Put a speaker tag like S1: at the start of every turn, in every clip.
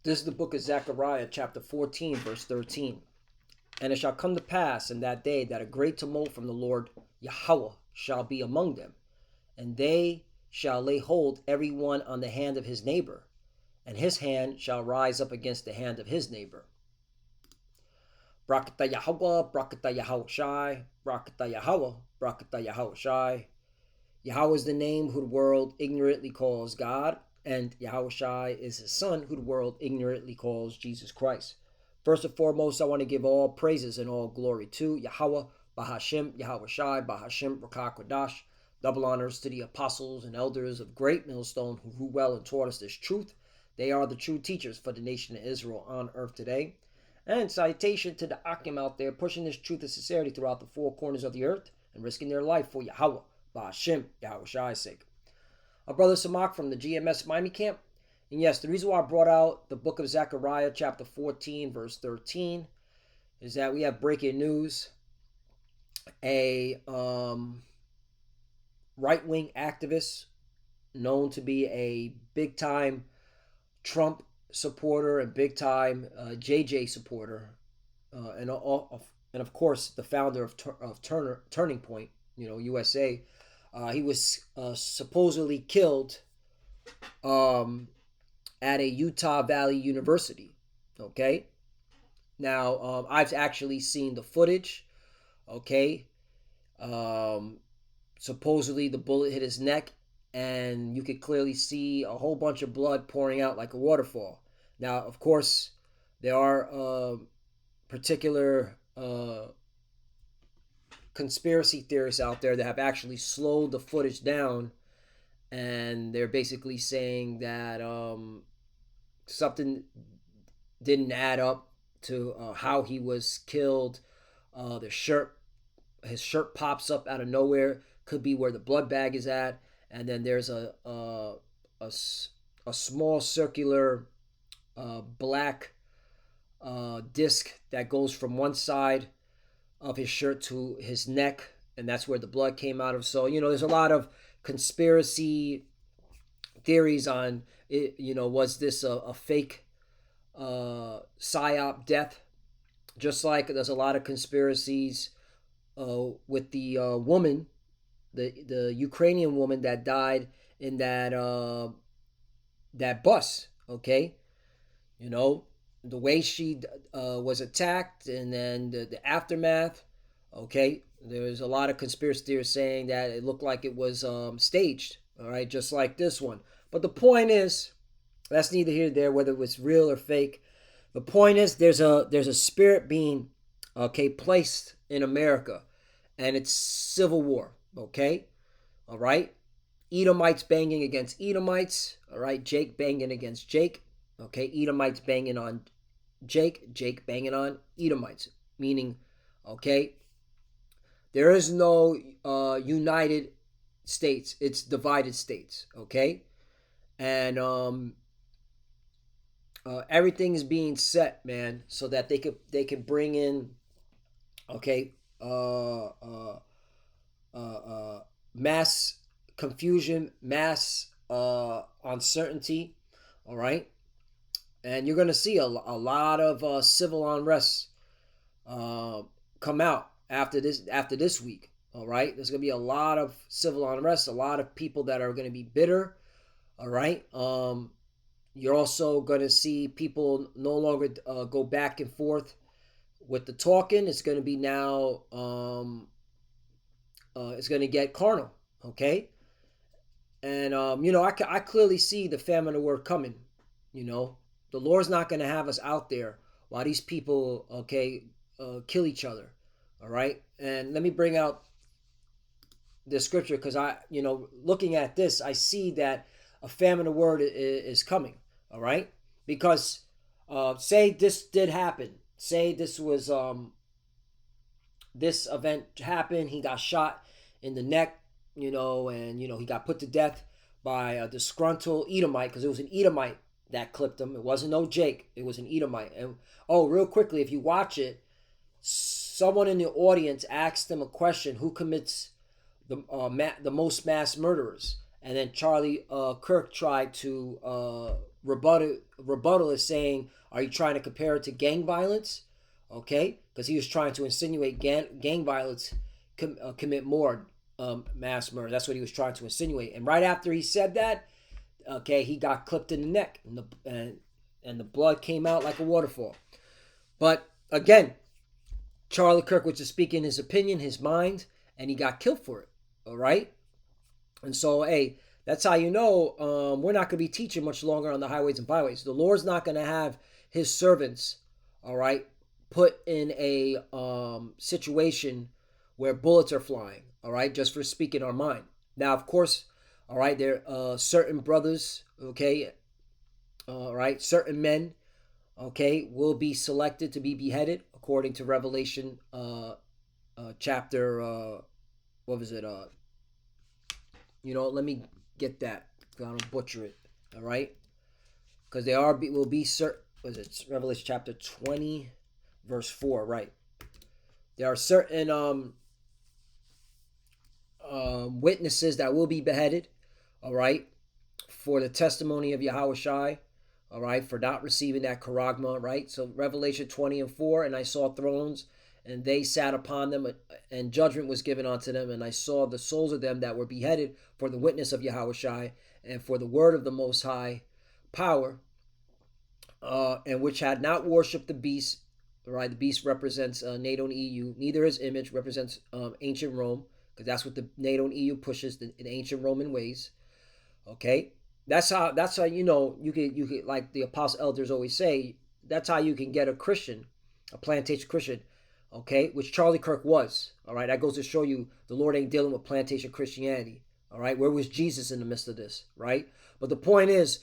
S1: This is the book of Zechariah, chapter 14, verse 13. And it shall come to pass in that day that a great tumult from the Lord Yahweh shall be among them, and they shall lay hold every one on the hand of his neighbor, and his hand shall rise up against the hand of his neighbor. Brakata Yahweh, Brakata Yahweh Shai, Brakata Yahweh, Brakata Yahweh Shai. Yahweh is the name who the world ignorantly calls God, and Yahweh Shai is his son who the world ignorantly calls Jesus Christ. First and foremost, I want to give all praises and all glory to Yahweh, Bahashim, Yahweh Shai, Bahashim, Rakah Kodash. Double honors to the apostles and elders of Great Millstone who grew well and taught us this truth. They are the true teachers for the nation of Israel on earth today. And salutation to the Akim out there pushing this truth of sincerity throughout the four corners of the earth and risking their life for Yahweh, Bahashim, Yahweh Shai's sake. Our brother Samak from the GMS Miami camp. And yes, the reason why I brought out the book of Zechariah, chapter 14, verse 13, is that we have breaking news. A right-wing activist known to be a big-time Trump supporter and big-time JJ supporter, and of course the founder of Turning Point, USA. He was supposedly killed at a Utah Valley University. Okay. Now, I've actually seen the footage. Okay. Supposedly the bullet hit his neck, and you could clearly see a whole bunch of blood pouring out like a waterfall. Now, of course, there are particular conspiracy theorists out there that have actually slowed the footage down, and they're basically saying that something didn't add up to how he was killed. His shirt pops up out of nowhere, could be where the blood bag is at, and then there's a small circular black disc that goes from one side of his shirt to his neck, and that's where the blood came out of. So there's a lot of conspiracy theories on it. Was this a fake psyop death? Just like there's a lot of conspiracies with the woman, the Ukrainian woman that died in that bus. Okay, the way she was attacked, and then the aftermath. Okay, there's a lot of conspiracy theories saying that it looked like it was staged. All right, just like this one. But the point is, that's neither here nor there, whether it was real or fake. The point is, there's a spirit being placed in America, and it's civil war. Okay, all right. Edomites banging against Edomites. All right, Jake banging against Jake. Okay, Edomites banging on Jake. Jake banging on Edomites. Meaning, okay, there is no United States. It's divided states. Okay, and everything is being set, man, so that they can bring in, okay, mass confusion, mass uncertainty. All right, and you're gonna see a lot of civil unrest come out after this week. All right, there's gonna be a lot of civil unrest, a lot of people that are gonna be bitter. All right, you're also gonna see people no longer go back and forth with the talking. It's gonna be now. It's gonna get carnal. Okay, and I clearly see the famine of word coming. The Lord's not gonna have us out there while these people kill each other. All right, and let me bring out the scripture, because looking at this, I see that a famine of word is coming. All right, because say this did happen, say this was this event happened, he got shot in the neck, and he got put to death by a disgruntled Edomite, because it was an Edomite that clipped him. It wasn't no Jake, it was an Edomite. And real quickly, if you watch it, someone in the audience asked him a question: who commits the most mass murderers? And then Charlie Kirk tried to rebuttal is saying, are you trying to compare it to gang violence? Okay, because he was trying to insinuate gang violence commit more mass murder. That's what he was trying to insinuate. And right after he said that, okay, he got clipped in the neck, and the blood came out like a waterfall. But again, Charlie Kirk was just speaking his opinion, his mind, and he got killed for it. All right, and so hey, that's how you know we're not going to be teaching much longer on the highways and byways. The Lord's not going to have His servants, all right, put in a situation where bullets are flying, all right, just for speaking our mind. Now, of course, all right, there are certain brothers, okay, all right, certain men, okay, will be selected to be beheaded according to Revelation chapter, what was it? Let me get that. I don't butcher it, all right, because they will be certain. Was it Revelation chapter 20, verse 4, right? There are certain witnesses that will be beheaded, all right, for the testimony of Yahushai, all right, for not receiving that charagma, right? So Revelation 20 and 4, and I saw thrones, and they sat upon them, and judgment was given unto them, and I saw the souls of them that were beheaded for the witness of Yahushai, and for the word of the Most High power, and which had not worshipped the beast, right? The beast represents NATO and EU. Neither his image represents ancient Rome, because that's what the NATO and EU pushes, the ancient Roman ways. Okay, that's how you can like the apostle elders always say. That's how you can get a Christian, a plantation Christian, okay, which Charlie Kirk was. All right, that goes to show you the Lord ain't dealing with plantation Christianity. All right, where was Jesus in the midst of this, right? But the point is,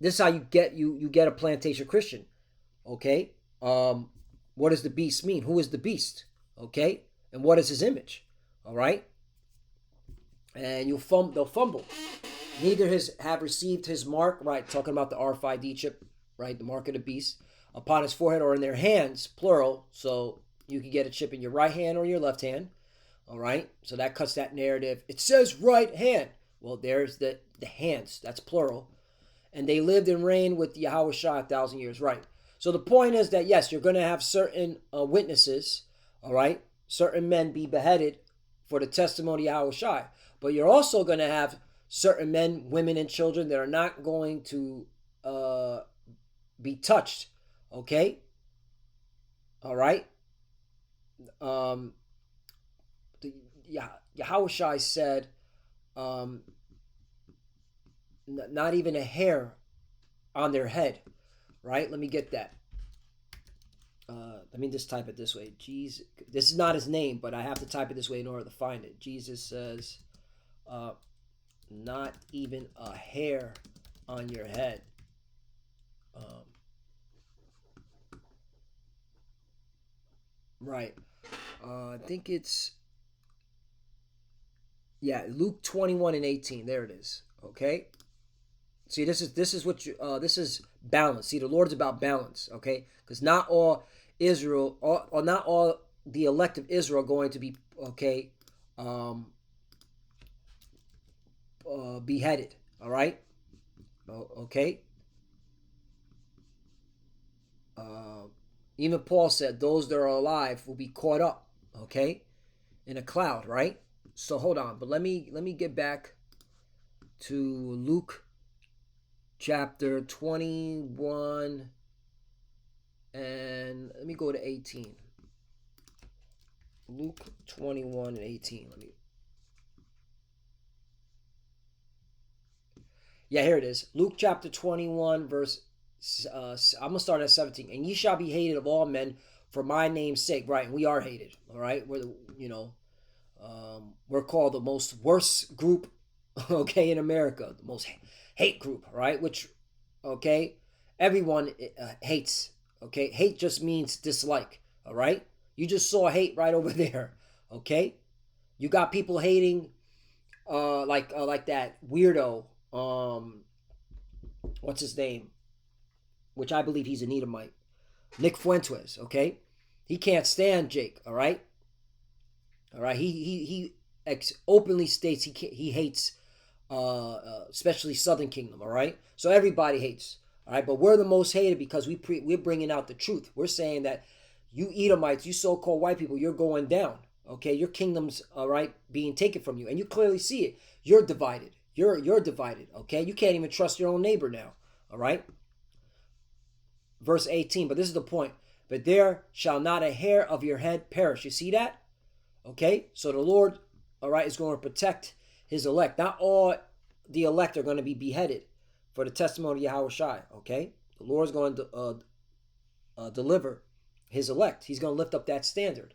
S1: this is how you get a plantation Christian. Okay, what does the beast mean? Who is the beast? Okay, and what is his image? All right, and they'll fumble. Neither have received his mark, right? Talking about the RFID chip, right? The mark of the beast upon his forehead or in their hands, plural. So you can get a chip in your right hand or your left hand. All right, so that cuts that narrative. It says right hand. Well, there's the hands. That's plural. And they lived and reigned with Yahushua 1,000 years, right? So the point is that, yes, you're going to have certain witnesses, all right? Certain men be beheaded for the testimony of Yahushua. But you're also going to have certain men, women, and children that are not going to be touched, okay? All right? Yahushua said, not even a hair on their head, right? Let me get that. Let me just type it this way. Jesus, this is not his name, but I have to type it this way in order to find it. Jesus says, not even a hair on your head. Right. I think it's, Luke 21 and 18. There it is. Okay. See, this is what this is balance. See, the Lord's about balance, okay? Because not all Israel, or not all the elect of Israel are going to be, okay, beheaded, all right? Okay? Even Paul said those that are alive will be caught up, okay, in a cloud, right? So hold on, but let me get back to Luke chapter 21, and let me go to 18. Luke 21 and 18. Here it is. Luke chapter 21, verse, I'm going to start at 17. And ye shall be hated of all men for my name's sake. Right, and we are hated, all right? We're called the most worst group, okay, in America. The most hate group, right? Which, okay, everyone hates, okay? Hate just means dislike, all right? You just saw hate right over there, okay? You got people hating, like that weirdo, what's his name? Which I believe he's an Edomite. Nick Fuentes, okay? He can't stand Jake, all right? All right, he openly states he hates especially Southern Kingdom. All right, so everybody hates. All right, but we're the most hated because we're bringing out the truth. We're saying that you Edomites, you so-called white people, you're going down. Okay, your kingdom's all right being taken from you, and you clearly see it. You're divided. You're divided. Okay, you can't even trust your own neighbor now. All right. Verse 18. But this is the point. But there shall not a hair of your head perish. You see that? Okay, so the Lord, all right, is going to protect his elect. Not all the elect are going to be beheaded for the testimony of Yahweh Shai. Okay, the Lord is going to deliver his elect. He's going to lift up that standard.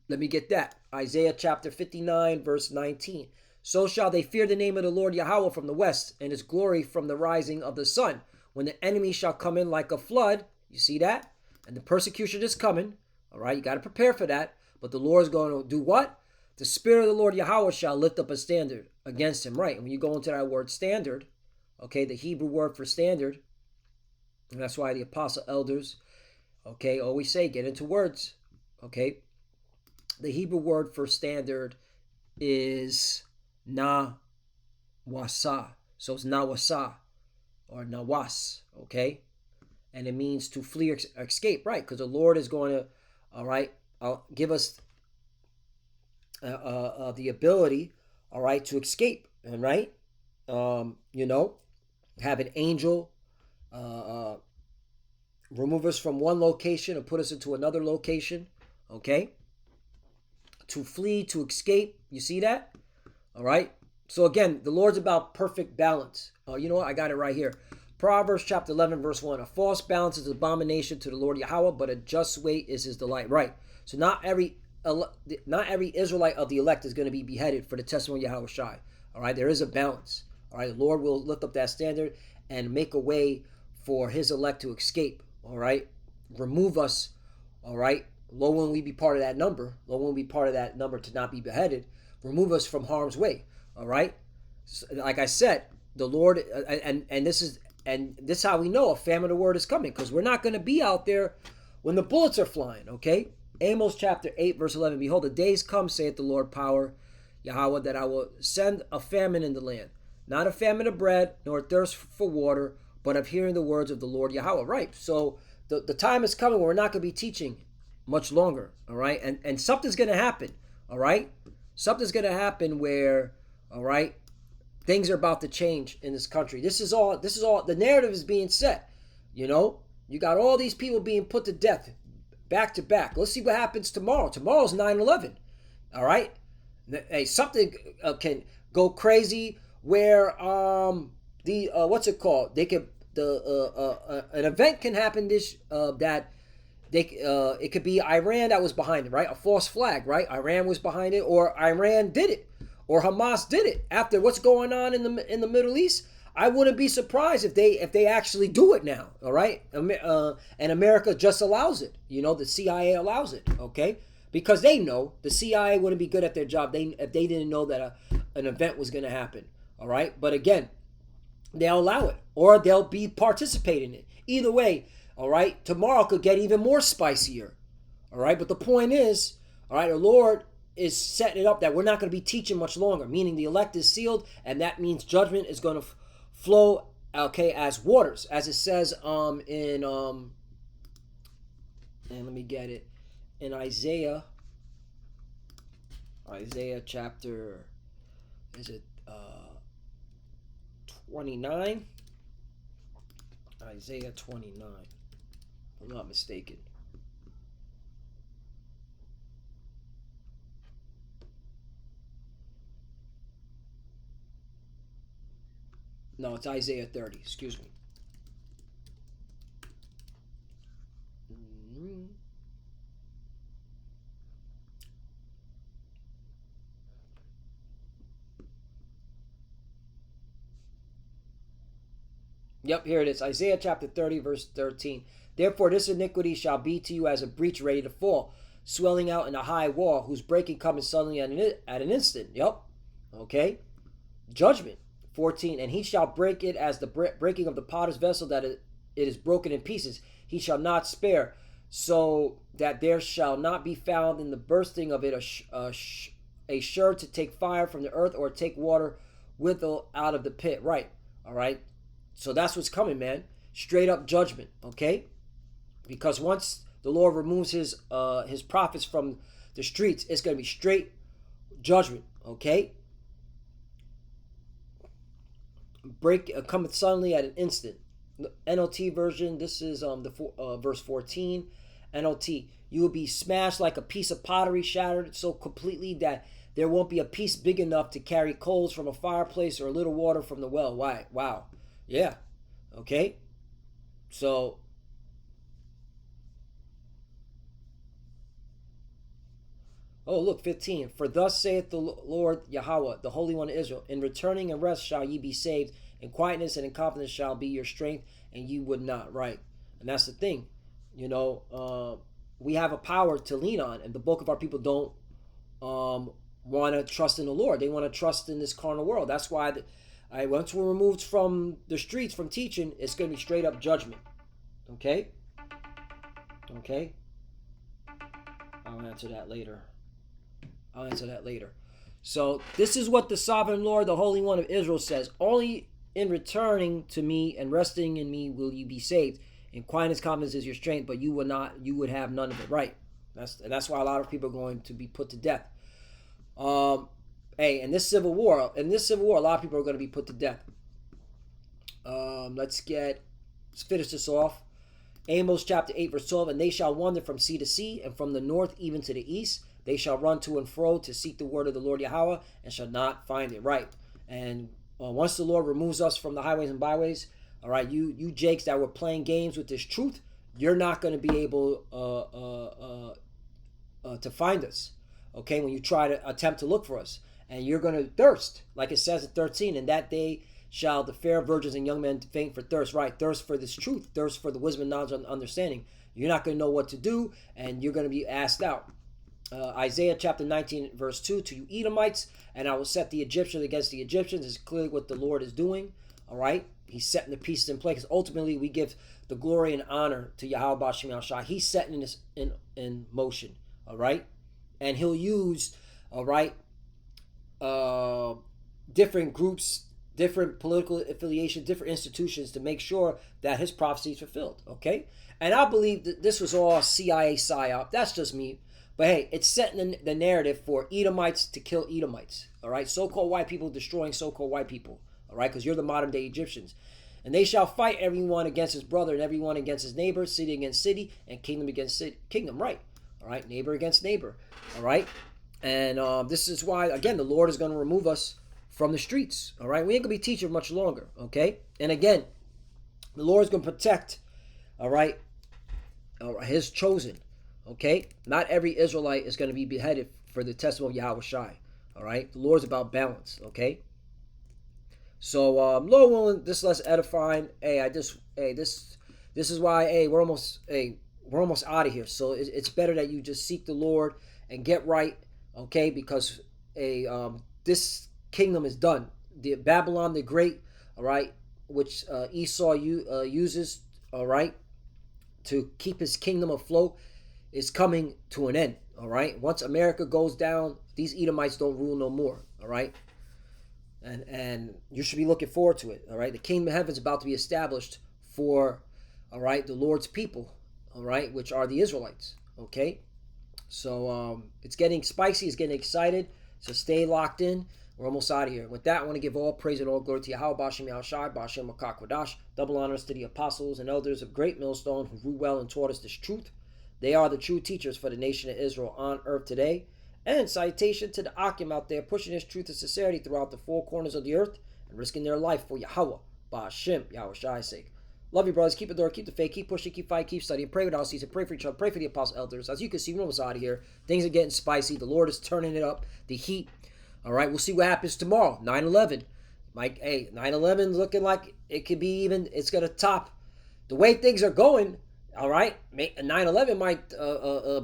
S1: Let me get that. Isaiah chapter 59, verse 19. So shall they fear the name of the Lord Yahweh from the west, and his glory from the rising of the sun. When the enemy shall come in like a flood, you see that? And the persecution is coming. All right, you got to prepare for that. But the Lord is going to do what? The Spirit of the Lord Yahweh shall lift up a standard against him. Right, and when you go into that word standard, okay, the Hebrew word for standard, and that's why the apostle elders, okay, always say, get into words, okay? The Hebrew word for standard is nawasa. So it's nawasa or nawas, okay? And it means to flee or escape, right? Because the Lord is going to, all right, give us the ability, all right, to escape, and right, have an angel remove us from one location and put us into another location, okay? To flee, to escape. You see that? All right. So again, the Lord's about perfect balance. You know what? I got it right here. Proverbs chapter 11, verse 1. A false balance is an abomination to the Lord Yahweh, but a just weight is his delight. Right. So not every Israelite of the elect is going to be beheaded for the testimony of Yahweh Shai. All right. There is a balance. All right. The Lord will lift up that standard and make a way for his elect to escape. All right. Remove us. All right. Lo, when we be part of that number. Lo, when we be part of that number to not be beheaded. Remove us from harm's way. All right. So, like I said, the Lord, and this is how we know a famine of the word is coming, because we're not going to be out there when the bullets are flying. Okay. Amos chapter 8, verse 11. Behold, the days come, saith the Lord power, Yahweh, that I will send a famine in the land. Not a famine of bread, nor a thirst for water, but of hearing the words of the Lord Yahweh. Right. So the time is coming where we're not going to be teaching much longer. All right. And something's going to happen. All right. Something's going to happen where, all right, things are about to change in this country. This is all, the narrative is being set. You know, you got all these people being put to death back to back. Let's see what happens tomorrow. Tomorrow's 9/11. All right. Hey, something can go crazy where what's it called? They could an event can happen that it could be Iran that was behind it, right? A false flag, right? Iran was behind it, or Iran did it, or Hamas did it. After what's going on in the Middle East, I wouldn't be surprised if they actually do it now. All right, and America just allows it. You know, the CIA allows it. Okay, because they know the CIA wouldn't be good at their job if they didn't know that an event was going to happen. All right, but again, they'll allow it, or they'll be participating in it. Either way, all right, tomorrow could get even more spicier. All right, but the point is, all right, the Lord is setting it up that we're not going to be teaching much longer, meaning the elect is sealed, and that means judgment is going to flow, okay, as waters, as it says and let me get it, in Isaiah chapter, is it 29? Isaiah 29, if I'm not mistaken. No, it's Isaiah 30, excuse me. Yep, here it is. Isaiah chapter 30, verse 13. Therefore this iniquity shall be to you as a breach ready to fall, swelling out in a high wall, whose breaking cometh suddenly at an instant. Yep. Okay. Judgment. 14. And he shall break it as the breaking of the potter's vessel, that it is broken in pieces. He shall not spare, so that there shall not be found in the bursting of it a sure to take fire from the earth, or take water out of the pit. Right. All right. So that's what's coming, man. Straight up judgment. Okay. Because once the Lord removes his prophets from the streets, it's going to be straight judgment. Okay. Break cometh suddenly at an instant. NLT version, this is verse 14. NLT, you will be smashed like a piece of pottery, shattered so completely that there won't be a piece big enough to carry coals from a fireplace or a little water from the well. Why? Wow. Yeah. Okay. So oh, look, 15. For thus saith the Lord Yahweh, the Holy One of Israel, in returning and rest shall ye be saved, in quietness and in confidence shall be your strength, and you would not. Right. And that's the thing. We have a power to lean on, and the bulk of our people don't want to trust in the Lord. They want to trust in this carnal world. That's why once we're removed from the streets, from teaching, it's going to be straight up judgment. Okay? Okay? I'll answer that later. So this is what the sovereign Lord, the Holy One of Israel says. Only in returning to me and resting in me will you be saved. In quietness, confidence is your strength, but you would have none of it. Right. That's why a lot of people are going to be put to death. In this civil war, a lot of people are going to be put to death. Let's finish this off. Amos chapter 8, verse 12. And they shall wander from sea to sea, and from the north even to the east. They shall run to and fro to seek the word of the Lord Yahweh, and shall not find it. Right. And once the Lord removes us from the highways and byways, all right, you Jakes that were playing games with this truth, you're not going to be able to find us. Okay, when you try to attempt to look for us, and you're going to thirst, like it says in 13. In that day shall the fair virgins and young men faint for thirst. Right, thirst for this truth, thirst for the wisdom, knowledge, and understanding. You're not going to know what to do, and you're going to be asked out. Isaiah chapter 19, verse 2, to you Edomites, and I will set the Egyptians against the Egyptians, is clearly what the Lord is doing. All right, he's setting the pieces in place. Ultimately, we give the glory and honor to Yahweh B'Shem Yahushua. He's setting this in motion. All right, and he'll use, all right, different groups, different political affiliations, different institutions to make sure that his prophecy is fulfilled. Okay, and I believe that this was all CIA psyop. That's just me. But hey, it's setting the narrative for Edomites to kill Edomites. All right, so-called white people destroying so-called white people. All right, because you're the modern day Egyptians. And they shall fight everyone against his brother and everyone against his neighbor, city against city, and kingdom against kingdom. Right. All right, neighbor against neighbor. All right. And this is why, again, the Lord is going to remove us from the streets. All right, we ain't going to be teaching much longer. Okay. And again, the Lord is going to protect, all right, his chosen. Okay, not every Israelite is going to be beheaded for the testimony of Yahweh Shai. All right, the Lord's about balance. Okay, so Lord willing, this less edifying. This is why we're almost out of here. So it's better that you just seek the Lord and get right. Okay, because this kingdom is done. The Babylon the Great, all right, which Esau uses, all right, to keep his kingdom afloat, is coming to an end. All right, once America goes down, these Edomites don't rule no more. All right, and you should be looking forward to it. All right, the kingdom of heaven is about to be established for, all right, the Lord's people. All right, which are the Israelites. Okay, so it's getting spicy, it's getting excited. So stay locked in. We're almost out of here. With that, I want to give all praise and all glory to Yahweh B'Shem Yahushai, B'Shem Makakwadash. Double honors to the apostles and elders of Great Millstone who grew well and taught us this truth. They are the true teachers for the nation of Israel on earth today. And citation to the Akim out there pushing this truth and sincerity throughout the four corners of the earth and risking their life for Yahweh, B'Shem, Yahushai's sake. Love you, brothers. Keep it door, keep the faith, keep pushing, keep fighting, keep studying. Pray without ceasing. Pray for each other. Pray for the apostle elders. As you can see, we're almost out of here. Things are getting spicy. The Lord is turning it up. The heat. All right, we'll see what happens tomorrow. 9/11. Mike, 9/11 looking like it could be even, it's going to top the way things are going. All right, 9/11 might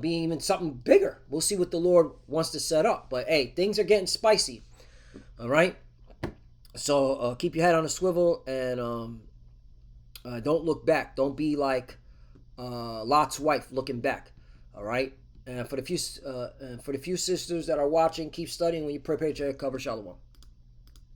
S1: be even something bigger. We'll see what the Lord wants to set up. But hey, things are getting spicy. All right, so keep your head on a swivel and don't look back. Don't be like Lot's wife looking back. All right, and for the few sisters that are watching, keep studying. When you prepare to cover Shalom.